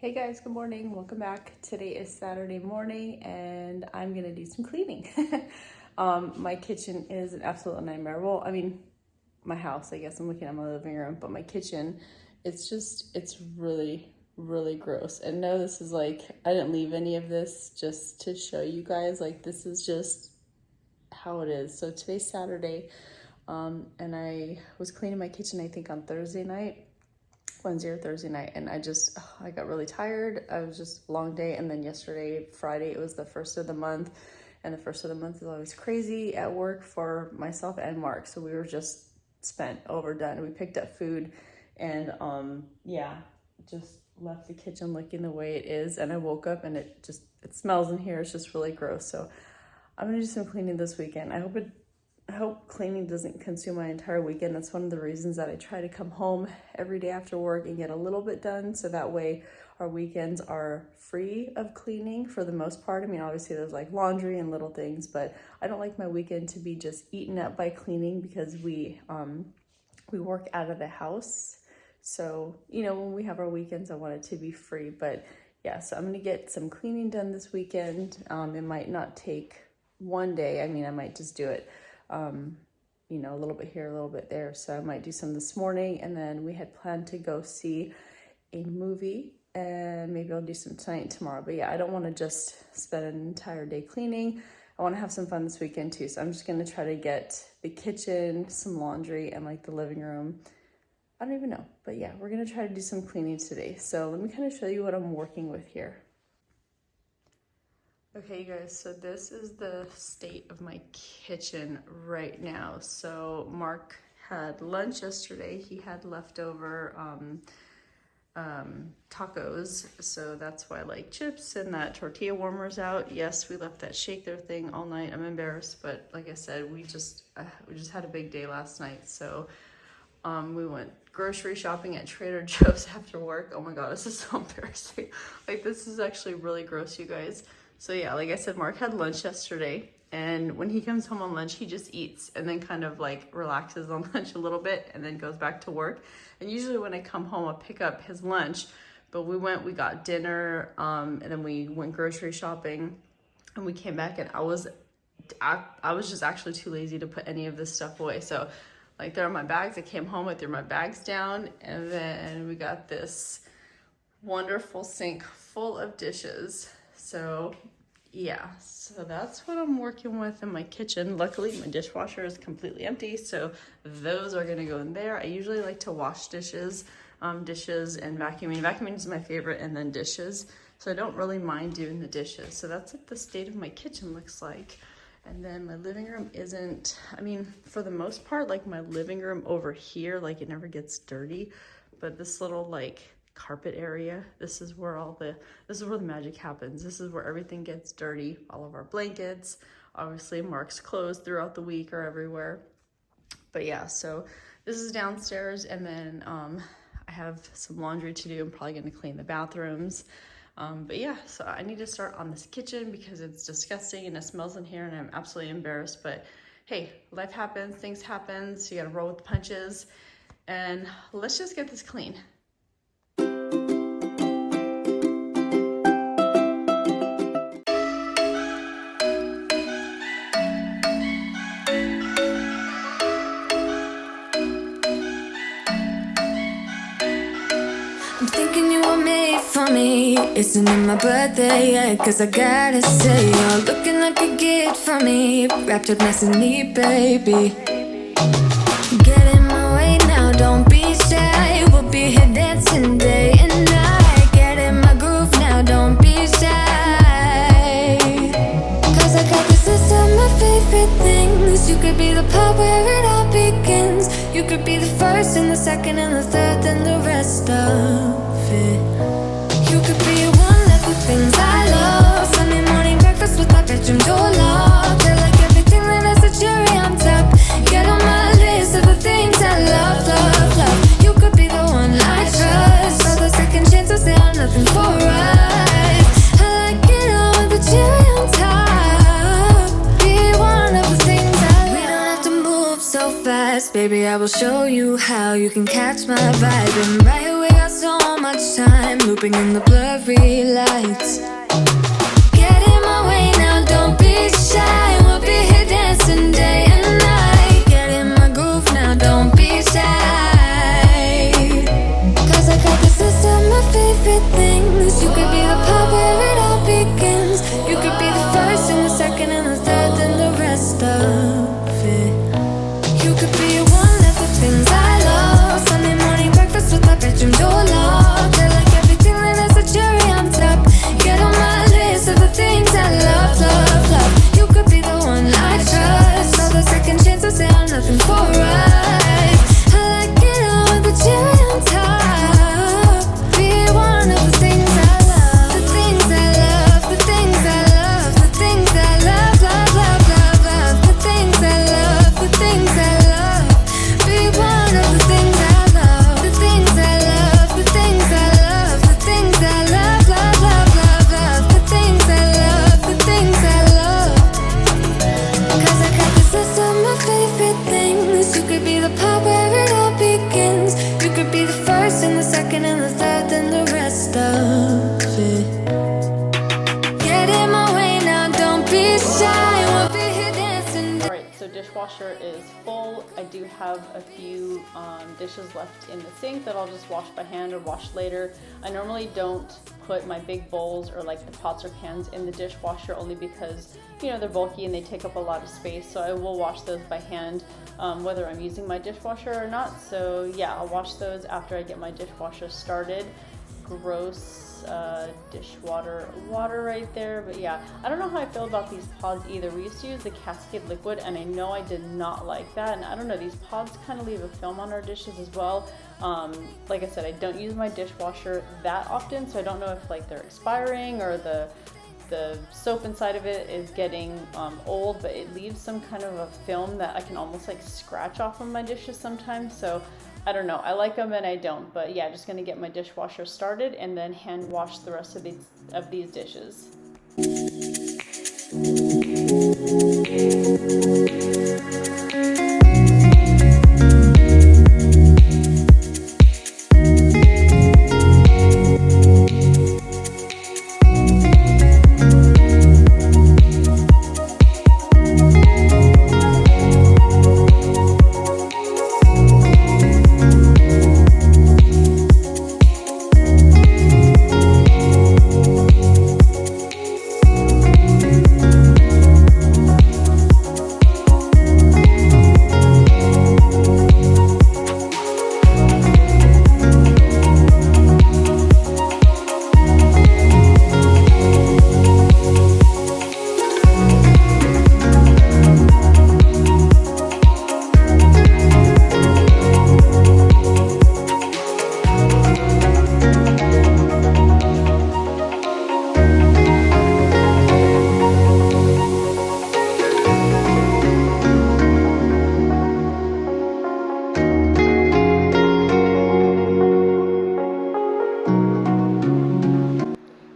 Hey guys, good morning. Welcome back. Today is Saturday morning and I'm gonna do some cleaning. My kitchen is an absolute nightmare. Well, I mean, my house, I guess I'm looking at my living room, but my kitchen, it's really, really gross. And no, this is like, I didn't leave any of this just to show you guys. Like, this is just how it is. So today's Saturday, and I was cleaning my kitchen, I think on Wednesday or Thursday night, and I got really tired. I was just a long day, and then yesterday, Friday, it was the first of the month, and the first of the month is always crazy at work for myself and Mark, so we were just overdone. We picked up food, and just left the kitchen looking the way it is, and I woke up and it smells in here. It's just really gross. So I'm gonna do some cleaning this weekend. I hope cleaning doesn't consume my entire weekend. That's one of the reasons that I try to come home every day after work and get a little bit done, so that way our weekends are free of cleaning for the most part. I mean, obviously there's like laundry and little things, but I don't like my weekend to be just eaten up by cleaning because we work out of the house. So, when we have our weekends, I want it to be free. But yeah, so I'm gonna get some cleaning done this weekend. It might not take one day. I mean, I might just do it a little bit here, a little bit there. So I might do some this morning, and then we had planned to go see a movie, and maybe I'll do some tonight and tomorrow. But yeah, I don't want to just spend an entire day cleaning. I want to have some fun this weekend too. So I'm just going to try to get the kitchen, some laundry, and like the living room. I don't even know, but yeah, we're going to try to do some cleaning today. So let me kind of show you what I'm working with here. Okay, you guys, so this is the state of my kitchen right now. So Mark had lunch yesterday. He had leftover tacos, so that's why I like chips, and that tortilla warmer's out. Yes, we left that shake there thing all night. I'm embarrassed, but like I said, we just had a big day last night. So we went grocery shopping at Trader Joe's after work. Oh my god, this is so embarrassing. Like, this is actually really gross, you guys. So yeah, like I said, Mark had lunch yesterday, and when he comes home on lunch, he just eats and then kind of like relaxes on lunch a little bit and then goes back to work. And usually when I come home, I'll pick up his lunch, but we got dinner, and then we went grocery shopping, and we came back, and I was just actually too lazy to put any of this stuff away. So like, there are my bags. I came home, I threw my bags down, and then we got this wonderful sink full of dishes. So yeah, so that's what I'm working with in my kitchen. Luckily, my dishwasher is completely empty, so those are gonna go in there. I usually like to wash dishes and vacuuming. Vacuuming is my favorite, and then dishes. So I don't really mind doing the dishes. So that's what the state of my kitchen looks like. And then my living room for the most part, like my living room over here, like it never gets dirty, but this little like carpet area, this is where the magic happens. This is where everything gets dirty. All of our blankets, obviously Mark's clothes throughout the week are everywhere. But yeah, so this is downstairs, and then I have some laundry to do. I'm probably going to clean the bathrooms. But yeah, so I need to start on this kitchen because it's disgusting and it smells in here, and I'm absolutely embarrassed. But hey, life happens, things happen, so you gotta roll with the punches, and let's just get this clean. Isn't it my birthday yet? Cause I gotta say, you're looking like a gift for me, wrapped up nice and neat, baby. Get in my way now, don't be shy. We'll be here dancing day and night. Get in my groove now, don't be shy. Cause I got this list of my favorite things. You could be the part where it all begins. You could be the first and the second and the third and the rest of it. You could be one of the things I love. Sunday morning breakfast with our bedroom door locked. I like everything that has a cherry on top. Get on my list of the things I love, love, love. You could be the one I trust. For the second chances, there are nothing for us. I like it all with the cherry on top. Be one of the things I love. We don't have to move so fast, baby. I will show you how you can catch my vibe. And right away, got so much time. looping in the blurry lights. Get in my way now, don't be shy. We'll be here dancing day and night. Get in my groove now, don't be shy. Cause I got the system of favorite things. You could be the part where it all begins. You could be the first and the second and the third and the rest of it. You could be one of the things I love. Sunday morning breakfast with my bedroom door locked. I like everything that has a cherry on top. Get on my list of the things I love, love, love. You could be the one I trust. All the second chances, they are nothing for us. I like it all with the cherry on top. Be one of the things I love. The things I love, the things I love, the things I love, love, love, love, love. The things I love, the things I love. Be one of the things I love. The things I love, the things I love, the things I love, love, love, love, love. The things I love, the things I love. Cause I got the system of favorite things. You could be the part where it all begins. You could be the first and the second and the third and the rest of it. Get in my way now, don't be shy. We'll be here dancing. All right, so dishwasher is full. I do have a few dishes left in the sink that I'll just wash by hand or wash later. I normally don't put my big bowls or like the pots or pans in the dishwasher only because, you know, they're bulky and they take up a lot of space. So I will wash those by hand, whether I'm using my dishwasher or not. So yeah, I'll wash those after I get my dishwasher started. Gross dishwater water right there, but yeah, I don't know how I feel about these pods either. We used to use the Cascade liquid and I know I did not like that, and I don't know, these pods kind of leave a film on our dishes as well. Like I said, I don't use my dishwasher that often, so I don't know if like they're expiring or the soap inside of it is getting old, but it leaves some kind of a film that I can almost like scratch off of my dishes sometimes. So I don't know, I like them and I don't, but yeah, just gonna get my dishwasher started and then hand wash the rest of these dishes.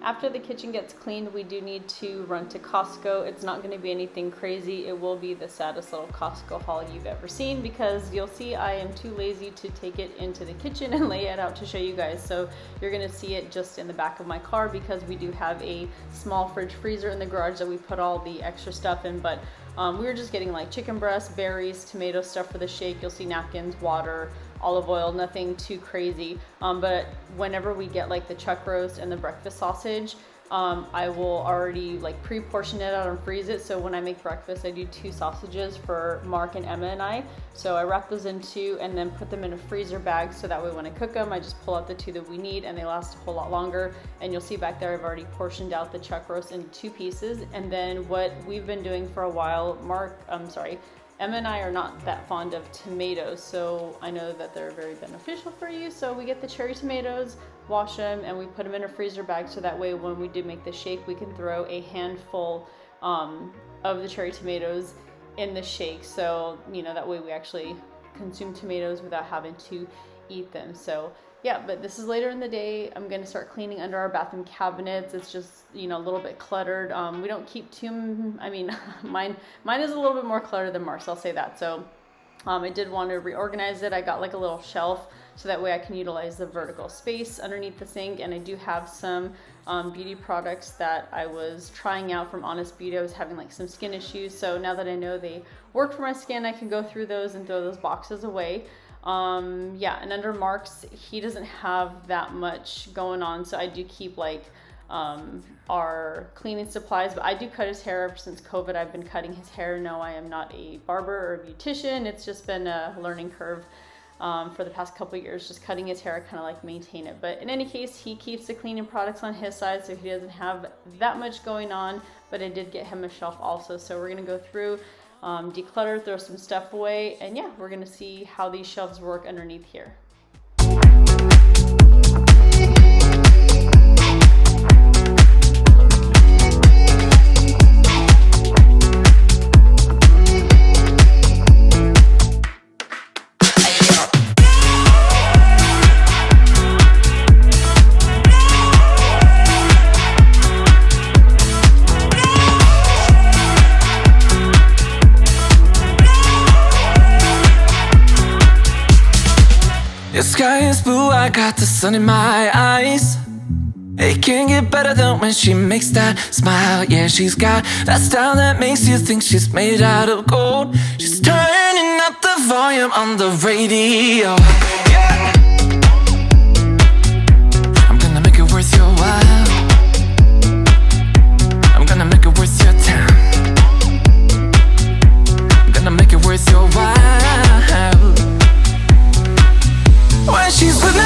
After the kitchen gets cleaned, we do need to run to Costco. It's not going to be anything crazy. It will be the saddest little Costco haul you've ever seen because you'll see I am too lazy to take it into the kitchen and lay it out to show you guys. So you're going to see it just in the back of my car because we do have a small fridge freezer in the garage that we put all the extra stuff in. But we were just getting like chicken breast, berries, tomato stuff for the shake. You'll see napkins, water, olive oil, nothing too crazy. But whenever we get like the chuck roast and the breakfast sausage, I will already like pre-portion it out and freeze it. So when I make breakfast, I do 2 sausages for Mark and Emma and I. So I wrap those in 2 and then put them in a freezer bag. So that way when I cook them, I just pull out the 2 that we need and they last a whole lot longer. And you'll see back there, I've already portioned out the chuck roast into 2 pieces. And then what we've been doing for a while, Emma and I are not that fond of tomatoes, so I know that they're very beneficial for you. So we get the cherry tomatoes, wash them, and we put them in a freezer bag so that way when we do make the shake, we can throw a handful of the cherry tomatoes in the shake. So, you know, that way we actually consume tomatoes without having to eat them. So yeah, but this is later in the day. I'm gonna start cleaning under our bathroom cabinets. It's just, you know, a little bit cluttered. We don't keep too, mine is a little bit more cluttered than Mark's, I'll say that. So I did want to reorganize it. I got like a little shelf so that way I can utilize the vertical space underneath the sink. And I do have some beauty products that I was trying out from Honest Beauty. I was having like some skin issues. So now that I know they work for my skin, I can go through those and throw those boxes away. Yeah, and under Mark's, he doesn't have that much going on. So I do keep like our cleaning supplies, but I do cut his hair. Ever since COVID, I've been cutting his hair. No, I am not a barber or a beautician. It's just been a learning curve for the past couple of years, just cutting his hair. I kind of like maintain it. But in any case, he keeps the cleaning products on his side, so he doesn't have that much going on, but I did get him a shelf also. So we're gonna go through, declutter, throw some stuff away, and yeah, we're gonna see how these shelves work underneath here. The sky is blue, I got the sun in my eyes. It can't get better than when she makes that smile. Yeah, she's got that style that makes you think she's made out of gold. She's turning up the volume on the radio. Yeah. I'm gonna make it worth your while. I'm gonna make it worth your time. I'm gonna make it worth your while. When she's with me,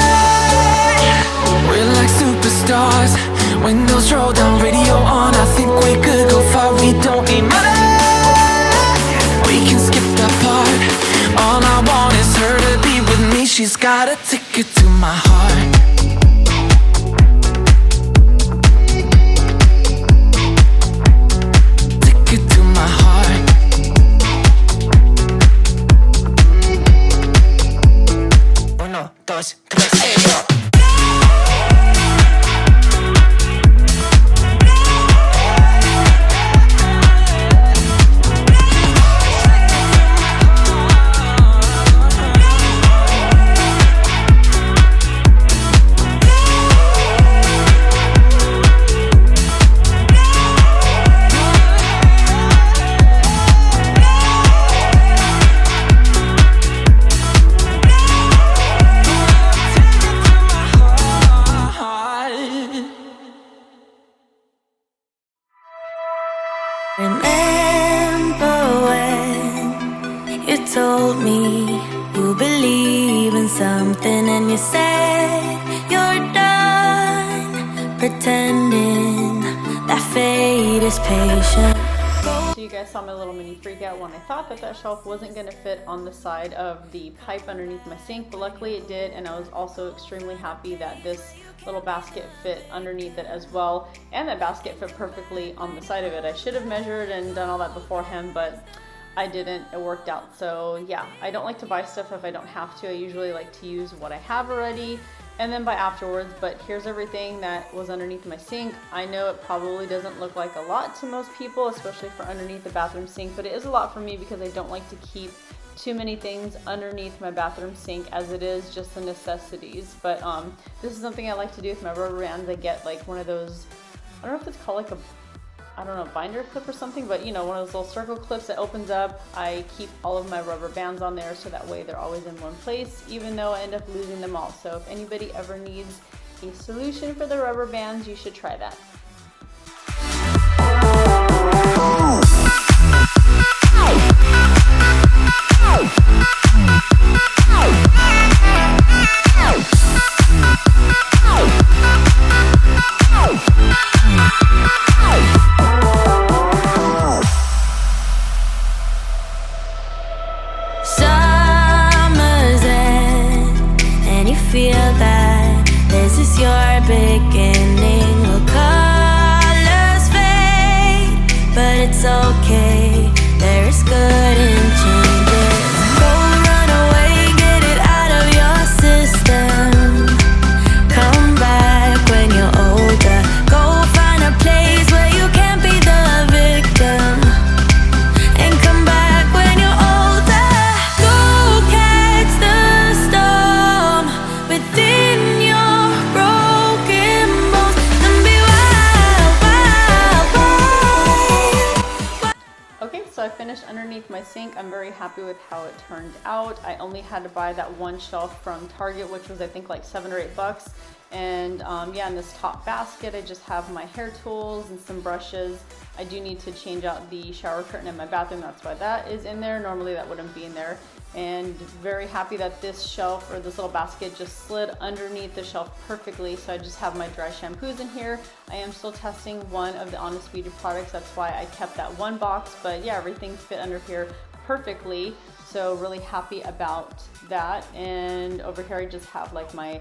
we're like superstars. Windows roll down, radio on. I think we could go far. We don't need money. We can skip that part. All I want is her to be with me. She's got a ticket to my heart. Ticket to my heart. Uno, dos, tres, yo. Remember when you told me you believe in something and you said you're done pretending that fate is patient. So you guys saw my little mini freak out when I thought that that shelf wasn't going to fit on the side of the pipe underneath my sink, but luckily it did, and I was also extremely happy that this little basket fit underneath it as well, and that basket fit perfectly on the side of it. I should have measured and done all that beforehand, but I didn't. It worked out. So yeah, I don't like to buy stuff if I don't have to. I usually like to use what I have already and then buy afterwards, but here's everything that was underneath my sink. I know it probably doesn't look like a lot to most people, especially for underneath the bathroom sink, but it is a lot for me because I don't like to keep too many things underneath my bathroom sink, as it is just the necessities. But this is something I like to do with my rubber bands. I get like one of those, I don't know if it's called like a, I don't know, binder clip or something, but you know, one of those little circle clips that opens up. I keep all of my rubber bands on there so that way they're always in one place, even though I end up losing them all. So if anybody ever needs a solution for the rubber bands, you should try that. Summer's end, and you feel that this is your beginning. Will colors fade, but it's okay. There is good in changes. Go run away, get it out of your system. Come back when you're older. Go find a place where you can't be the victim. And come back when you're older. Go I finished underneath my sink. I'm very happy with how it turned out. I only had to buy that one shelf from Target, which was I think like $7 or $8. And yeah, in this top basket, I just have my hair tools and some brushes. I do need to change out the shower curtain in my bathroom. That's why that is in there. Normally that wouldn't be in there. And very happy that this shelf or this little basket just slid underneath the shelf perfectly. So I just have my dry shampoos in here. I am still testing one of the Honest Beauty products. That's why I kept that one box. But yeah, everything fit under here perfectly. So really happy about that. And over here I just have like my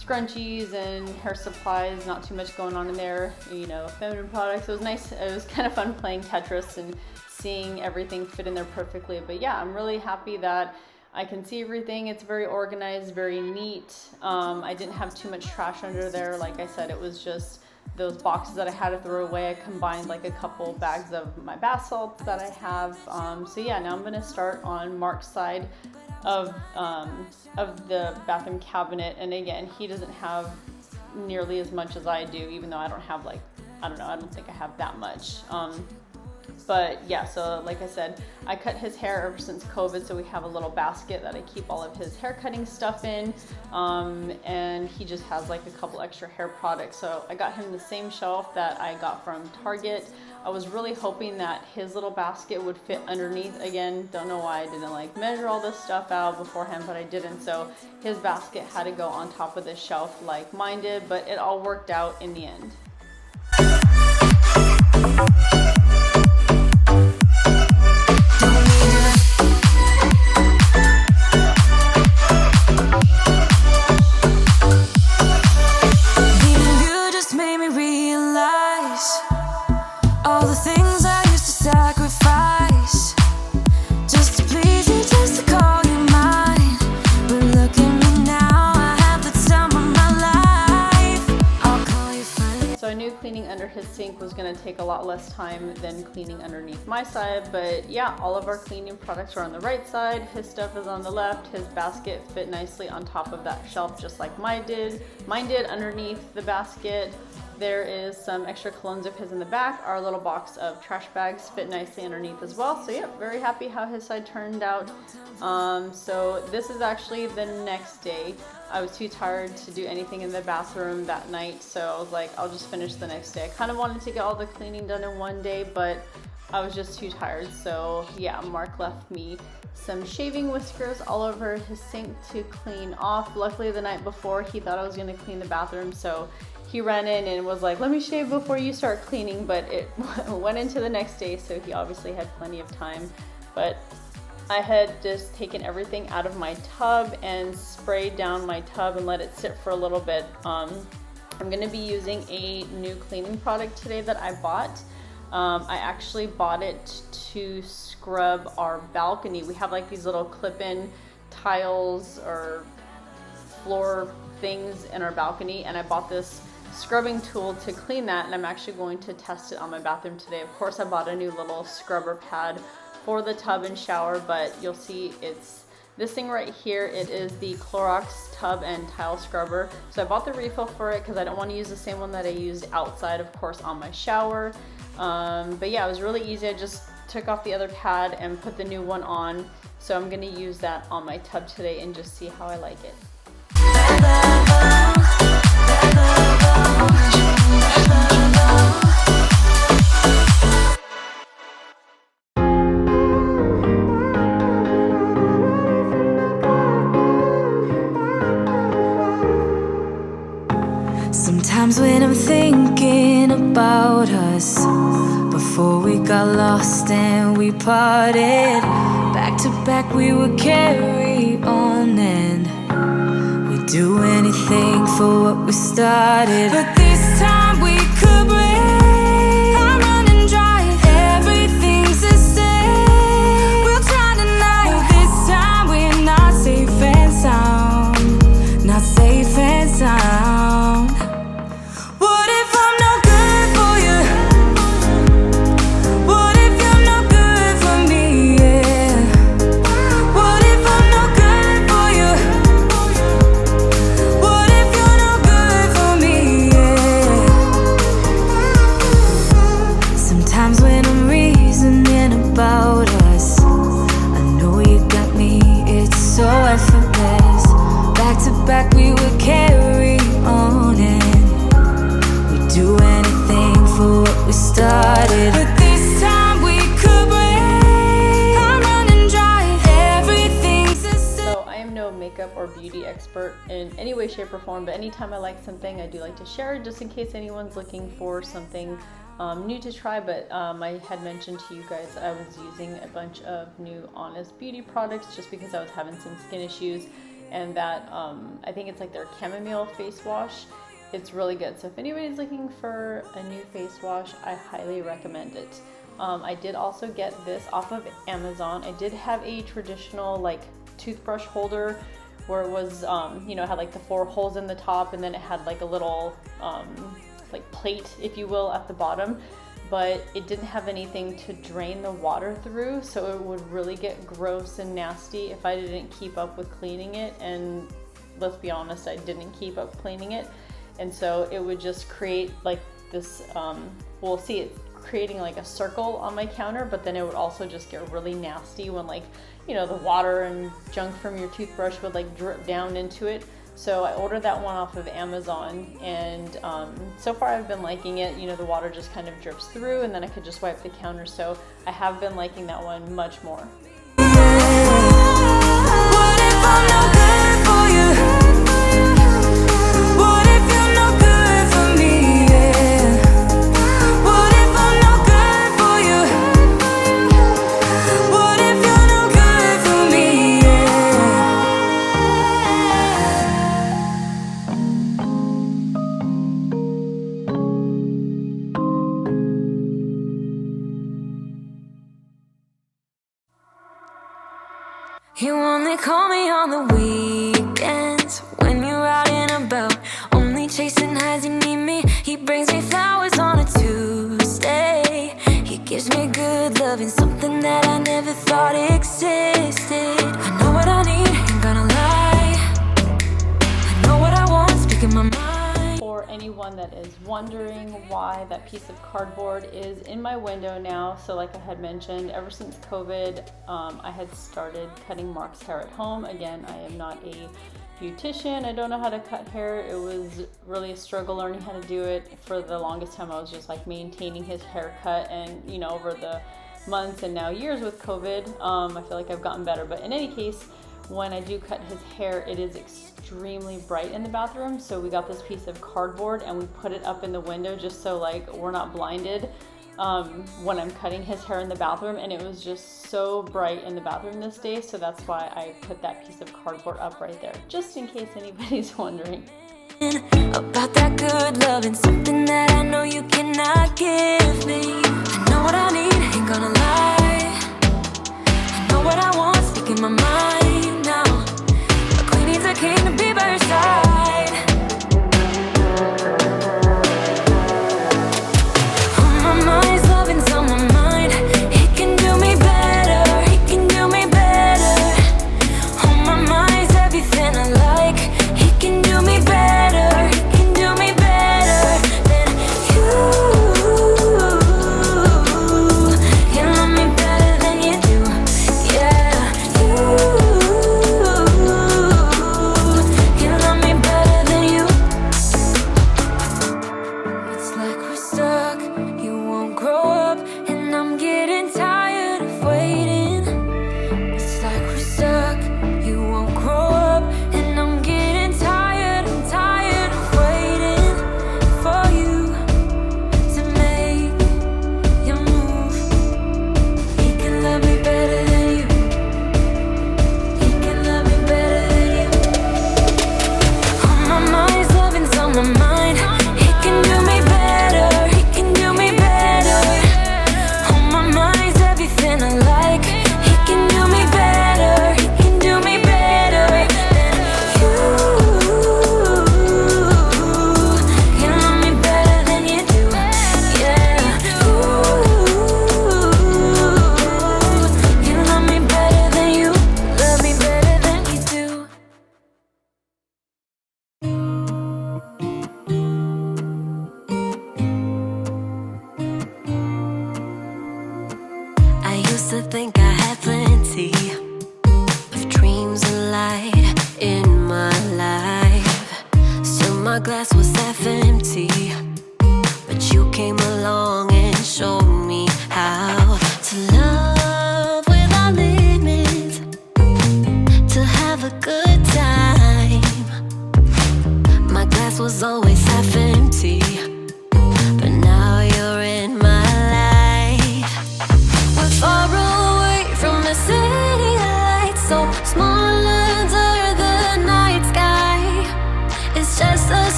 scrunchies and hair supplies, not too much going on in there, you know, feminine products. It was nice. It was kind of fun playing Tetris and seeing everything fit in there perfectly. But yeah, I'm really happy that I can see everything. It's very organized, very neat. I didn't have too much trash under there. Like I said, it was just those boxes that I had to throw away. I combined like a couple bags of my bath salts that I have. So yeah, now I'm gonna start on Mark's side of the bathroom cabinet. And again, he doesn't have nearly as much as I do, even though I don't have like, I don't know, I don't think I have that much. But yeah, so like I said, I cut his hair ever since COVID, so we have a little basket that I keep all of his hair cutting stuff in, and he just has like a couple extra hair products. So I got him the same shelf that I got from Target. I was really hoping that his little basket would fit underneath. Again, don't know why I didn't like measure all this stuff out beforehand, but I didn't. So his basket had to go on top of this shelf like mine did, but it all worked out in the end. Cleaning under his sink was going to take a lot less time than cleaning underneath my side, but yeah, all of our cleaning products are on the right side, his stuff is on the left. His basket fit nicely on top of that shelf just like mine did underneath the basket. There is some extra colognes of his in the back. Our little box of trash bags fit nicely underneath as well. So yeah, very happy how his side turned out. So this is actually the next day. I was too tired to do anything in the bathroom that night, so I was like, I'll just finish the next day. I kind of wanted to get all the cleaning done in one day, but I was just too tired. So yeah, Mark left me some shaving whiskers all over his sink to clean off. Luckily the night before he thought I was going to clean the bathroom, so he ran in and was like, let me shave before you start cleaning, but it went into the next day, so he obviously had plenty of time. But I had just taken everything out of my tub and sprayed down my tub and let it sit for a little bit. I'm going to be using a new cleaning product today that I bought. I actually bought it to scrub our balcony. We have like these little clip-in tiles or floor things in our balcony, and I bought this scrubbing tool to clean that, and I'm actually going to test it on my bathroom today. Of course, I bought a new little scrubber pad for the tub and shower, but you'll see it's this thing right here. It is the Clorox tub and tile scrubber. So I bought the refill for it because I don't want to use the same one that I used outside, of course, on my shower. But yeah, it was really easy. I just took off the other pad and put the new one on. So I'm going to use that on my tub today and just see how I like it. Sometimes when I'm thinking about us, before we got lost and we parted, back to back we would carry on and we'd do anything for what we started. But this time we could break. I'm running dry, everything's the same. We'll try tonight. This time we're not safe and sound, not safe and sound. or beauty expert in any way, shape, or form, but anytime I like something, I do like to share it just in case anyone's looking for something new to try. But I had mentioned to you guys I was using a bunch of new Honest Beauty products just because I was having some skin issues, and that I think it's like their chamomile face wash. It's really good. So if anybody's looking for a new face wash, I highly recommend it. I did also get this off of Amazon. I did have a traditional like toothbrush holder where it was, it had like the 4 holes in the top, and then it had like a little like plate, if you will, at the bottom, but it didn't have anything to drain the water through, so it would really get gross and nasty if I didn't keep up with cleaning it. And let's be honest, I didn't keep up cleaning it, and so it would just create like this, we'll see it creating like a circle on my counter, but then it would also just get really nasty when like, the water and junk from your toothbrush would like drip down into it. So I ordered that one off of Amazon, and so far I've been liking it. The water just kind of drips through, and then I could just wipe the counter. So I have been liking that one much more. What if I'm no good for you? What if you're no good for me? Yeah. What if I'm no good for you? What if you're no good for me? You only call me on the weekends when you're out and about, only chasing highs. You need me. He brings me flowers on a Tuesday. He gives me good loving, something that I never thought existed. I know what I need, ain't gonna lie. I know what I want, speaking my mind. For anyone that is wondering why that piece of cardboard is in my window now, so like I had mentioned, ever since COVID, I had started cutting Mark's hair at home. Again, I am not a beautician. I don't know how to cut hair. It was really a struggle learning how to do it. For the longest time, I was just like maintaining his haircut, and over the months and now years with COVID, I feel like I've gotten better. But in any case, when I do cut his hair, it is extremely bright in the bathroom. So we got this piece of cardboard and we put it up in the window just so like we're not blinded when I'm cutting his hair in the bathroom. And it was just so bright in the bathroom this day, so that's why I put that piece of cardboard up right there, just in case anybody's wondering. About that good loving, something that I know you cannot give me. I know what I need, ain't gonna lie. I know what I want, speaking my mind now. A queen needs a king to be by her side. On my mind's loving's on my mind. He can do me better, he can do me better. On my mind's everything I like. He can do me better, he can do me better.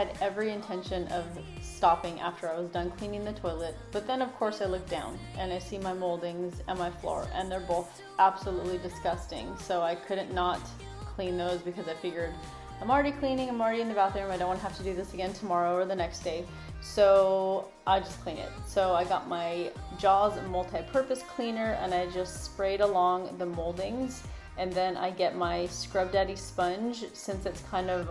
had every intention of stopping after I was done cleaning the toilet, but then of course I look down and I see my moldings and my floor, and they're both absolutely disgusting. So I couldn't not clean those because I figured I'm already cleaning, I'm already in the bathroom, I don't want to have to do this again tomorrow or the next day. So I just clean it. So I got my Jaws multi-purpose cleaner and I just sprayed along the moldings, and then I get my Scrub Daddy sponge since it's kind of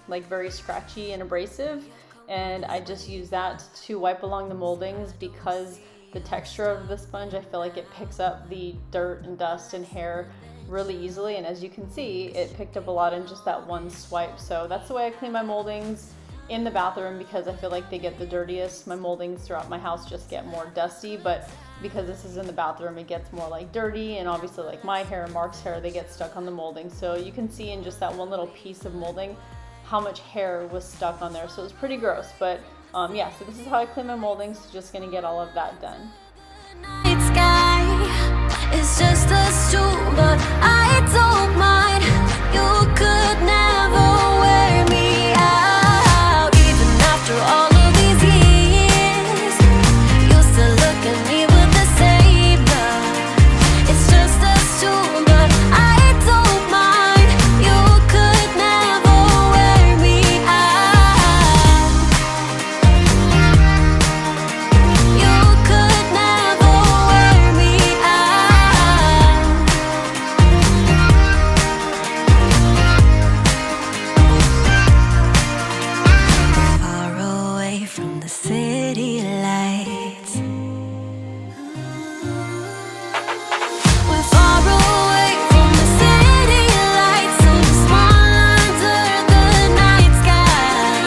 like very scratchy and abrasive, and I just use that to wipe along the moldings because the texture of the sponge, I feel like it picks up the dirt and dust and hair really easily, and as you can see, it picked up a lot in just that one swipe. So that's the way I clean my moldings in the bathroom because I feel like they get the dirtiest. My moldings throughout my house just get more dusty, but because this is in the bathroom, it gets more like dirty, and obviously like my hair and Mark's hair, they get stuck on the molding. So you can see in just that one little piece of molding how much hair was stuck on there. So it was pretty gross, but yeah, so this is how I clean my moldings. Just gonna get all of that done. Night sky is just us two, but I don't mind. You could never wear me out, even after all of these years. You still look at me with the same love. It's just us two, but I don't mind. You could never wear me out. You could never wear me out. Far away from the city lights. We're far away from the city lights, so the small under the night sky.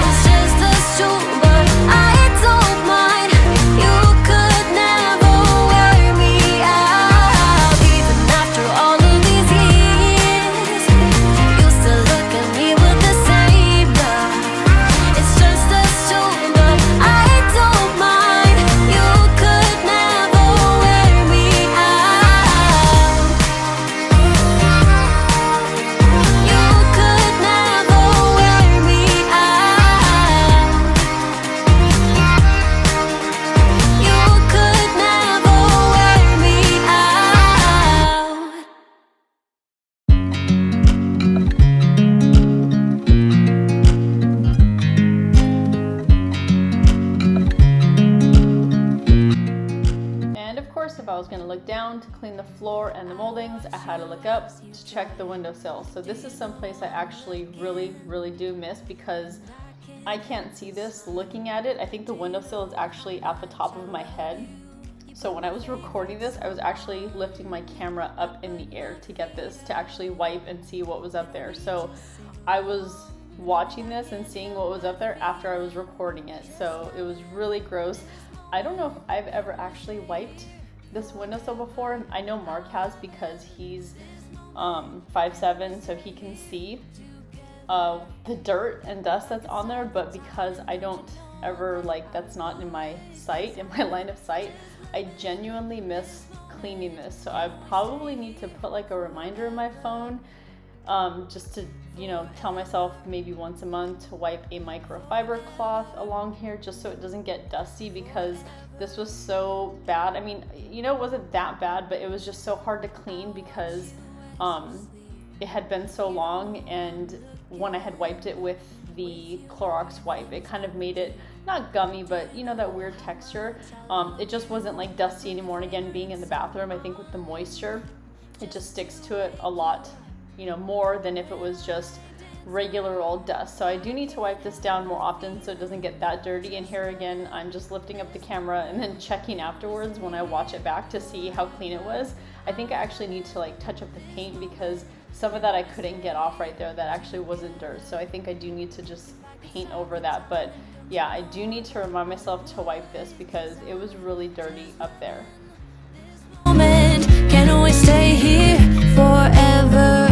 It's just us two, but I don't mind. You could never wear me out, even after all of these years. You still look at me with the same love. It's just us two, but I don't mind. You could never wear me out. You could never wear me out. You could never wear me out. And of course, if I was gonna look down to clean the floor and the moldings, I had to look up to check the windowsill. So this is someplace I actually really do miss because I can't see this looking at it. I think the windowsill is actually at the top of my head. So when I was recording this, I was actually lifting my camera up in the air to get this, to actually wipe and see what was up there. So I was watching this and seeing what was up there after I was recording it. So it was really gross. I don't know if I've ever actually wiped this windowsill before. I know Mark has because he's 5'7", so he can see the dirt and dust that's on there, but because I don't ever, like, that's not in my sight, in my line of sight, I genuinely miss cleaning this. So I probably need to put like a reminder in my phone, just to, you know, tell myself maybe once a month to wipe a microfiber cloth along here just so it doesn't get dusty, because this was so bad. I mean, you know, it wasn't that bad, but it was just so hard to clean because it had been so long, and when I had wiped it with the Clorox wipe, it kind of made it not gummy, but you know, that weird texture. It just wasn't like dusty anymore. And again, being in the bathroom, I think with the moisture, it just sticks to it a lot, you know, more than if it was just regular old dust. So I do need to wipe this down more often so it doesn't get that dirty. And here again, I'm just lifting up the camera and then checking afterwards when I watch it back to see how clean it was. I think I actually need to like touch up the paint because some of that I couldn't get off right there. That actually wasn't dirt. So I think I do need to just paint over that. But yeah, I do need to remind myself to wipe this because it was really dirty up there. Can we stay here forever?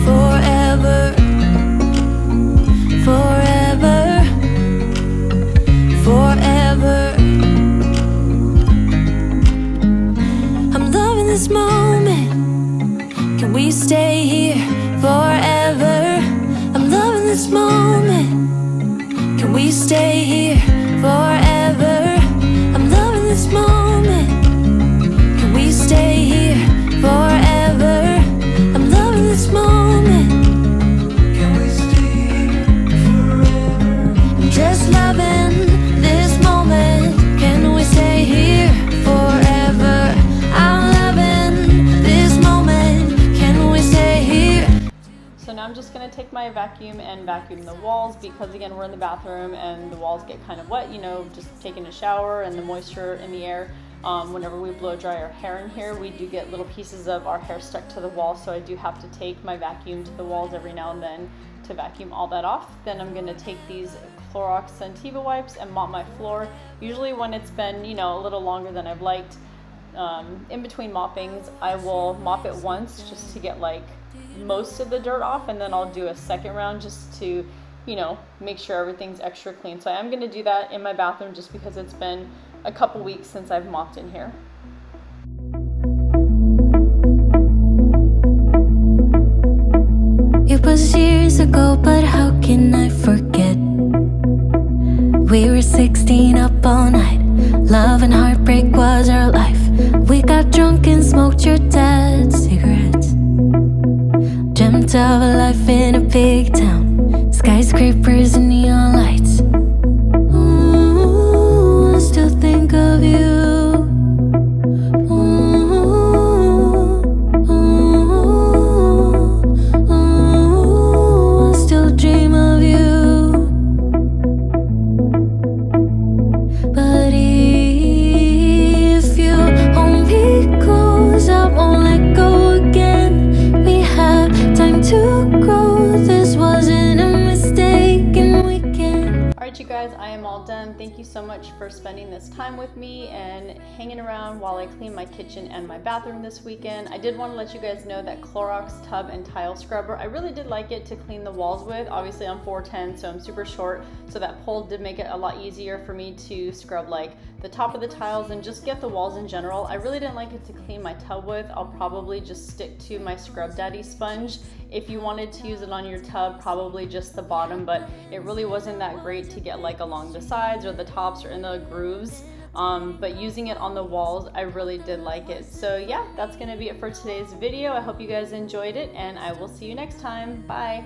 Forever, forever, forever. I'm loving this moment. Can we stay here forever? I'm loving this moment. Can we stay here forever? I'm loving this moment. Can we stay here forever? I'm loving this moment. Can we stay here forever? I'm just loving this moment. Can we stay here forever? I'm loving this moment. Can we stay here? So now I'm just going to take my vacuum and vacuum the walls because again we're in the bathroom and the walls get kind of wet, you know, just taking a shower and the moisture in the air. Whenever we blow dry our hair in here, we do get little pieces of our hair stuck to the wall, so I do have to take my vacuum to the walls every now and then to vacuum all that off. Then I'm going to take these Clorox Scentiva wipes and mop my floor. Usually when it's been, you know, a little longer than I've liked, in between moppings, I will mop it once just to get like most of the dirt off, and then I'll do a second round just to, you know, make sure everything's extra clean. So I am going to do that in my bathroom just because it's been a couple weeks since I've mopped in here. It was years ago, but how can I forget? We were 16 up all night. Love and heartbreak was our life. We got drunk and smoked your dad's cigarettes. Dreamt of a life in a big town, skyscrapers and neon lights. Ooh, I still think of you. I still dream of you. But if you hold me close, I won't let go again. We have time to grow. This wasn't a mistake, and we can. Alright you guys, I am all done. Thank you so much for spending this time with me and hanging around while I clean my kitchen and my bathroom this weekend. I did want to let you guys know that Clorox tub and tile scrubber, I really did like it to clean the walls with. Obviously I'm 4'10", so I'm super short, so that pole did make it a lot easier for me to scrub like the top of the tiles and just get the walls in general. I really didn't like it to clean my tub with. I'll probably just stick to my Scrub Daddy sponge. If you wanted to use it on your tub, probably just the bottom, but it really wasn't that great to get like along the sides or the tops or in the grooves. But using it on the walls, I really did like it. So yeah, that's gonna be it for today's video. I hope you guys enjoyed it, and I will see you next time. Bye.